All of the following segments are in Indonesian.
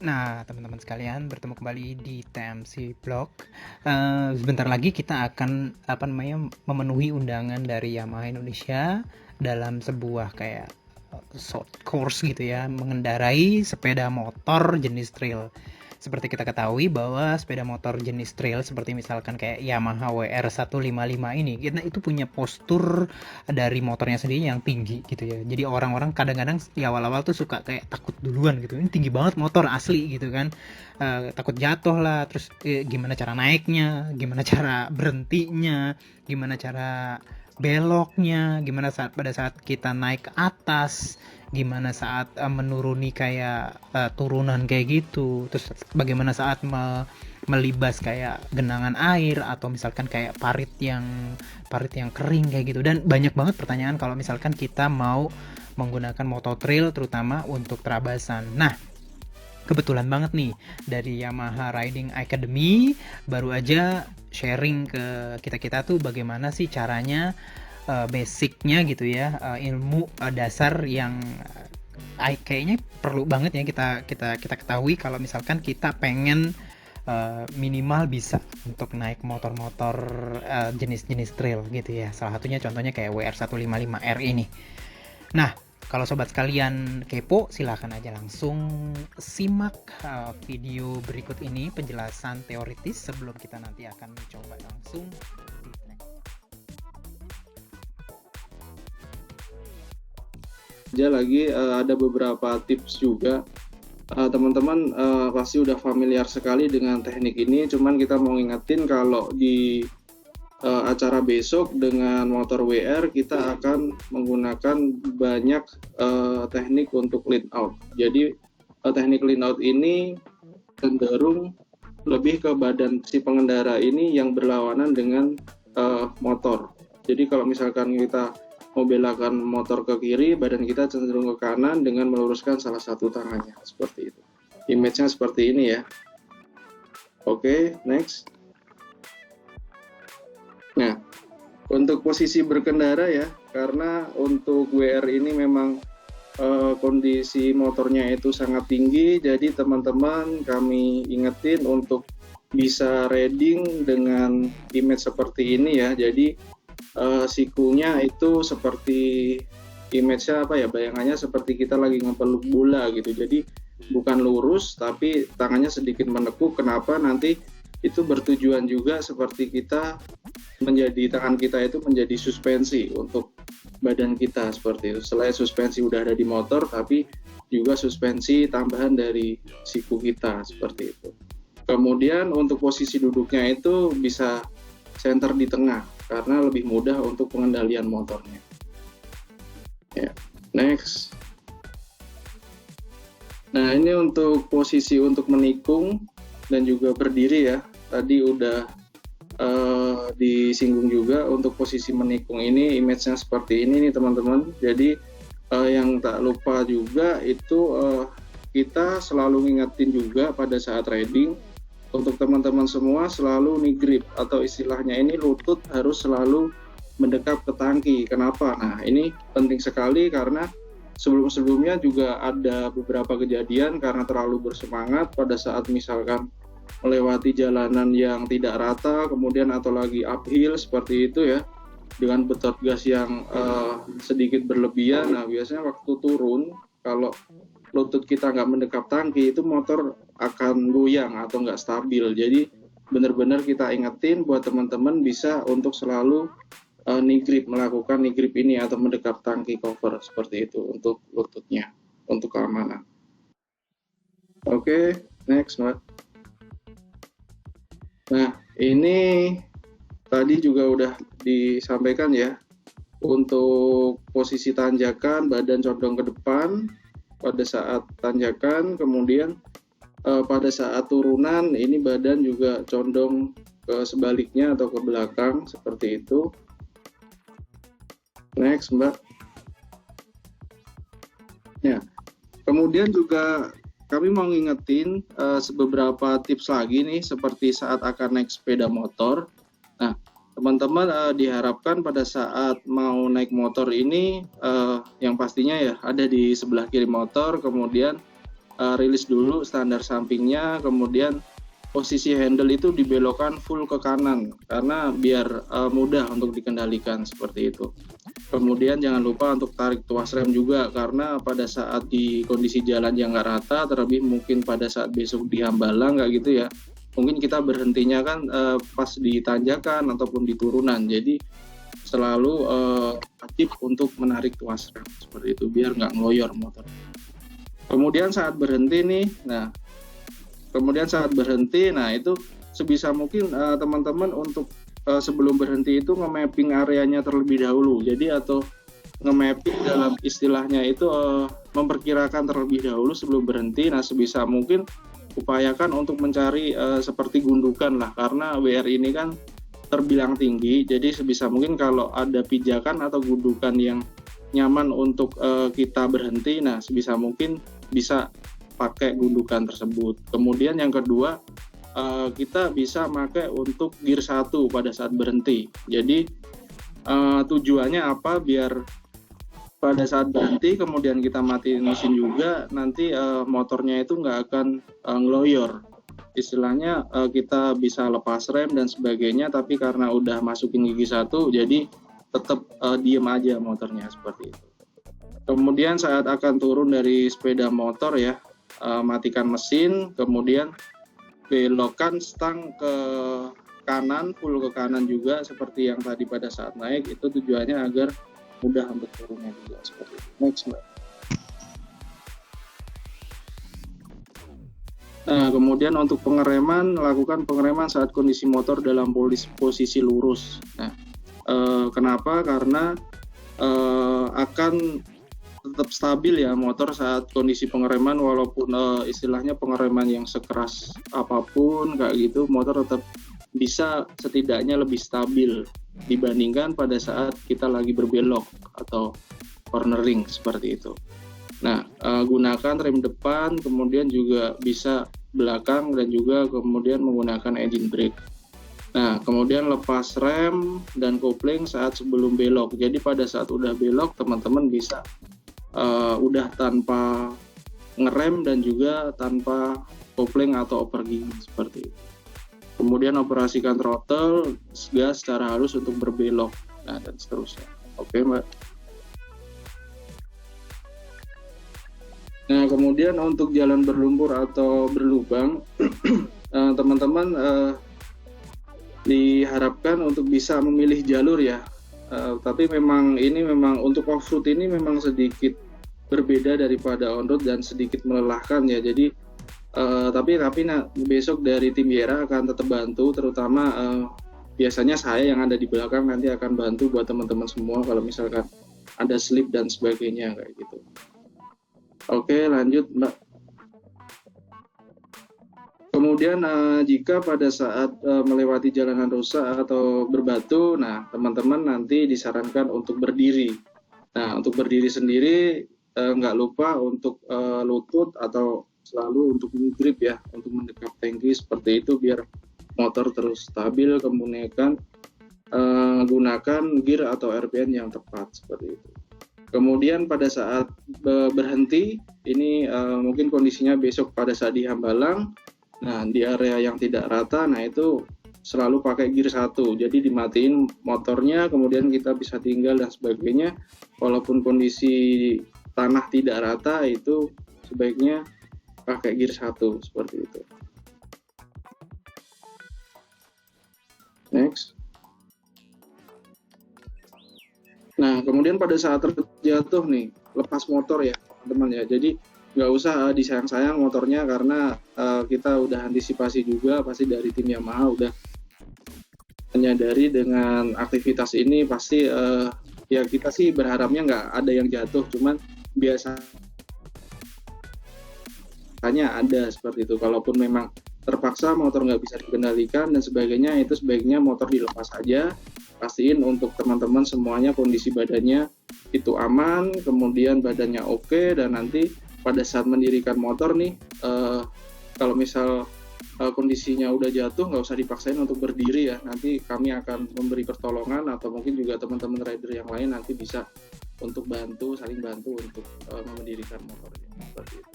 Nah, teman-teman sekalian, bertemu kembali di TMC Blog. Sebentar lagi kita akan memenuhi undangan dari Yamaha Indonesia dalam sebuah kayak short course gitu ya, mengendarai sepeda motor jenis trail. Seperti kita ketahui bahwa sepeda motor jenis trail seperti misalkan kayak Yamaha WR155 ini, kita itu punya postur dari motornya sendiri yang tinggi gitu ya. Jadi orang-orang kadang-kadang di awal-awal tuh suka kayak takut duluan gitu. Ini tinggi banget motor asli gitu kan. Takut jatuh lah, terus gimana cara naiknya, gimana cara berhentinya, gimana cara beloknya, gimana pada saat kita naik ke atas, gimana saat menuruni kayak turunan kayak gitu, terus bagaimana saat melibas kayak genangan air atau misalkan kayak parit yang kering kayak gitu. Dan banyak banget pertanyaan kalau misalkan kita mau menggunakan motor trail terutama untuk terabasan. Nah, kebetulan banget nih dari Yamaha Riding Academy baru aja sharing ke kita-kita tuh bagaimana sih caranya, basicnya gitu ya, ilmu dasar yang kayaknya perlu banget ya kita kita kita ketahui kalau misalkan kita pengen minimal bisa untuk naik motor-motor jenis-jenis trail gitu ya. Salah satunya contohnya kayak WR155R ini. Nah, kalau sobat sekalian kepo, silahkan aja langsung simak video berikut ini penjelasan teoritis sebelum kita nanti akan mencoba langsung di track. Lagi ada beberapa tips juga. Teman-teman pasti udah familiar sekali dengan teknik ini, cuman kita mau ngingetin kalau di acara besok dengan motor WR kita akan menggunakan banyak teknik untuk lean out. Jadi teknik lean out ini cenderung lebih ke badan si pengendara ini yang berlawanan dengan motor. Jadi kalau misalkan kita membelakang motor ke kiri, badan kita cenderung ke kanan dengan meluruskan salah satu tangannya, seperti itu. Image-nya seperti ini ya. Oke, next. Nah, untuk posisi berkendara ya, karena untuk WR ini memang kondisi motornya itu sangat tinggi, jadi teman-teman kami ingetin untuk bisa riding dengan image seperti ini ya. Jadi sikunya itu seperti image-nya bayangannya seperti kita lagi ngepeluk bola gitu. Jadi bukan lurus tapi tangannya sedikit menekuk. Kenapa? Nanti itu bertujuan juga seperti kita tangan kita itu menjadi suspensi untuk badan kita, seperti itu. Selain suspensi udah ada di motor, tapi juga suspensi tambahan dari siku kita, seperti itu. Kemudian untuk posisi duduknya itu bisa center di tengah karena lebih mudah untuk pengendalian motornya. Ya, next. Nah, ini untuk posisi untuk menikung dan juga berdiri ya. Tadi udah disinggung juga untuk posisi menikung ini, image-nya seperti ini nih teman-teman. Jadi yang tak lupa juga itu kita selalu ngingetin juga pada saat riding, untuk teman-teman semua selalu knee grip atau istilahnya ini lutut harus selalu mendekap ke tangki. Kenapa? Nah, ini penting sekali karena sebelum-sebelumnya juga ada beberapa kejadian karena terlalu bersemangat pada saat misalkan melewati jalanan yang tidak rata, kemudian atau lagi uphill seperti itu ya, dengan betot gas yang sedikit berlebihan. Nah, biasanya waktu turun, kalau lutut kita nggak mendekap tangki, itu motor akan goyang atau nggak stabil. Jadi benar-benar kita ingetin buat teman-teman bisa untuk selalu knee grip, melakukan knee grip ini atau mendekap tangki cover seperti itu untuk lututnya, untuk keamanan. Oke, next Mbak. Nah, ini tadi juga udah disampaikan ya, untuk posisi tanjakan badan condong ke depan pada saat tanjakan, kemudian pada saat turunan ini badan juga condong ke sebaliknya atau ke belakang seperti itu. Next Mbak. Ya, kemudian juga kami mau ngingetin beberapa tips lagi nih seperti saat akan naik sepeda motor. Nah, teman-teman diharapkan pada saat mau naik motor ini yang pastinya ya ada di sebelah kiri motor, kemudian rilis dulu standar sampingnya, kemudian posisi handle itu dibelokkan full ke kanan karena biar mudah untuk dikendalikan seperti itu. Kemudian jangan lupa untuk tarik tuas rem juga karena pada saat di kondisi jalan yang nggak rata, terlebih mungkin pada saat besok di Hambalang kayak gitu ya, mungkin kita berhentinya kan pas di tanjakan ataupun di turunan. Jadi selalu wajib untuk menarik tuas rem seperti itu biar nggak ngeloyor motor. Kemudian saat berhenti nih, nah itu sebisa mungkin teman-teman untuk sebelum berhenti itu nge-mapping areanya terlebih dahulu. Jadi atau nge-mapping dalam istilahnya itu memperkirakan terlebih dahulu sebelum berhenti. Nah sebisa mungkin upayakan untuk mencari seperti gundukan lah, karena WR ini kan terbilang tinggi. Jadi sebisa mungkin kalau ada pijakan atau gundukan yang nyaman untuk kita berhenti, nah sebisa mungkin bisa pakai gundukan tersebut. Kemudian yang kedua, kita bisa pakai untuk gear 1 pada saat berhenti. Jadi tujuannya apa? Biar pada saat berhenti kemudian kita matiin mesin juga, nanti motornya itu nggak akan ngeloyor. Istilahnya kita bisa lepas rem dan sebagainya, tapi karena udah masukin gigi 1, jadi tetap diem aja motornya seperti itu. Kemudian saat akan turun dari sepeda motor ya, matikan mesin, kemudian belokkan stang ke kanan, full ke kanan juga seperti yang tadi pada saat naik. Itu tujuannya agar mudah untuk turunnya juga seperti itu. Next, Mbak. Nah, kemudian untuk pengereman, lakukan pengereman saat kondisi motor dalam posisi lurus. Nah, kenapa? Karena akan tetap stabil ya motor saat kondisi pengereman, walaupun istilahnya pengereman yang sekeras apapun kayak gitu, motor tetap bisa setidaknya lebih stabil dibandingkan pada saat kita lagi berbelok atau cornering seperti itu. Nah, gunakan rem depan, kemudian juga bisa belakang dan juga kemudian menggunakan engine brake. Nah, kemudian lepas rem dan kopling saat sebelum belok. Jadi pada saat udah belok, teman-teman bisa udah tanpa ngerem dan juga tanpa kopling atau overgear seperti itu. Kemudian operasikan throttle, gas secara halus untuk berbelok, nah dan seterusnya. Oke, Mbak. Nah, kemudian untuk jalan berlumpur atau berlubang, teman-teman diharapkan untuk bisa memilih jalur ya. Tapi ini memang untuk off-road ini memang sedikit berbeda daripada on-road dan sedikit melelahkan ya. Jadi tapi besok dari tim Yera akan tetap bantu, terutama biasanya saya yang ada di belakang nanti akan bantu buat teman-teman semua kalau misalkan ada slip dan sebagainya kayak gitu. Oke, lanjut, Mbak. Kemudian jika pada saat melewati jalanan rusak atau berbatu, nah teman-teman nanti disarankan untuk berdiri. Nah, untuk berdiri sendiri nggak lupa untuk lutut atau selalu untuk grip ya, untuk mendekat tangki seperti itu biar motor terus stabil. Kemudian gunakan gear atau RPM yang tepat seperti itu. Kemudian pada saat berhenti, ini mungkin kondisinya besok pada saat di Hambalang. Nah, di area yang tidak rata, nah itu selalu pakai gear 1. Jadi dimatiin motornya, kemudian kita bisa tinggal dan sebagainya. Walaupun kondisi tanah tidak rata, itu sebaiknya pakai gear 1 seperti itu. Next. Nah, kemudian pada saat terjatuh nih, lepas motor ya, teman-teman ya. Jadi nggak usah disayang-sayang motornya karena kita udah antisipasi juga, pasti dari tim Yamaha udah menyadari dengan aktivitas ini pasti ya kita sih berharapnya nggak ada yang jatuh, cuman biasanya ada seperti itu. Kalaupun memang terpaksa motor nggak bisa dikendalikan dan sebagainya, itu sebaiknya motor dilepas aja. Pastiin untuk teman-teman semuanya kondisi badannya itu aman, kemudian badannya oke, dan nanti pada saat mendirikan motor nih, kalau misal kondisinya udah jatuh, nggak usah dipaksain untuk berdiri ya. Nanti kami akan memberi pertolongan atau mungkin juga teman-teman rider yang lain nanti bisa untuk saling bantu untuk mendirikan motornya seperti itu.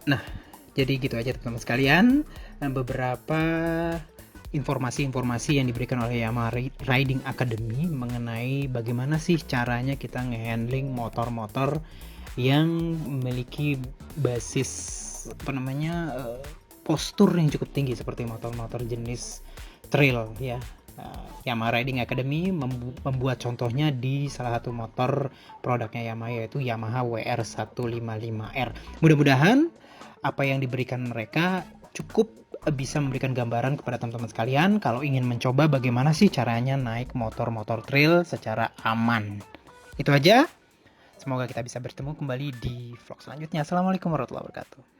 Nah, jadi gitu aja teman-teman sekalian, beberapa informasi-informasi yang diberikan oleh Yamaha Riding Academy mengenai bagaimana sih caranya kita ngehandling motor-motor yang memiliki basis postur yang cukup tinggi seperti motor-motor jenis trail ya. Yamaha Riding Academy membuat contohnya di salah satu motor produknya Yamaha, yaitu Yamaha WR155R. Mudah-mudahan apa yang diberikan mereka cukup bisa memberikan gambaran kepada teman-teman sekalian kalau ingin mencoba bagaimana sih caranya naik motor-motor trail secara aman. Itu aja. Semoga kita bisa bertemu kembali di vlog selanjutnya. Assalamualaikum warahmatullahi wabarakatuh.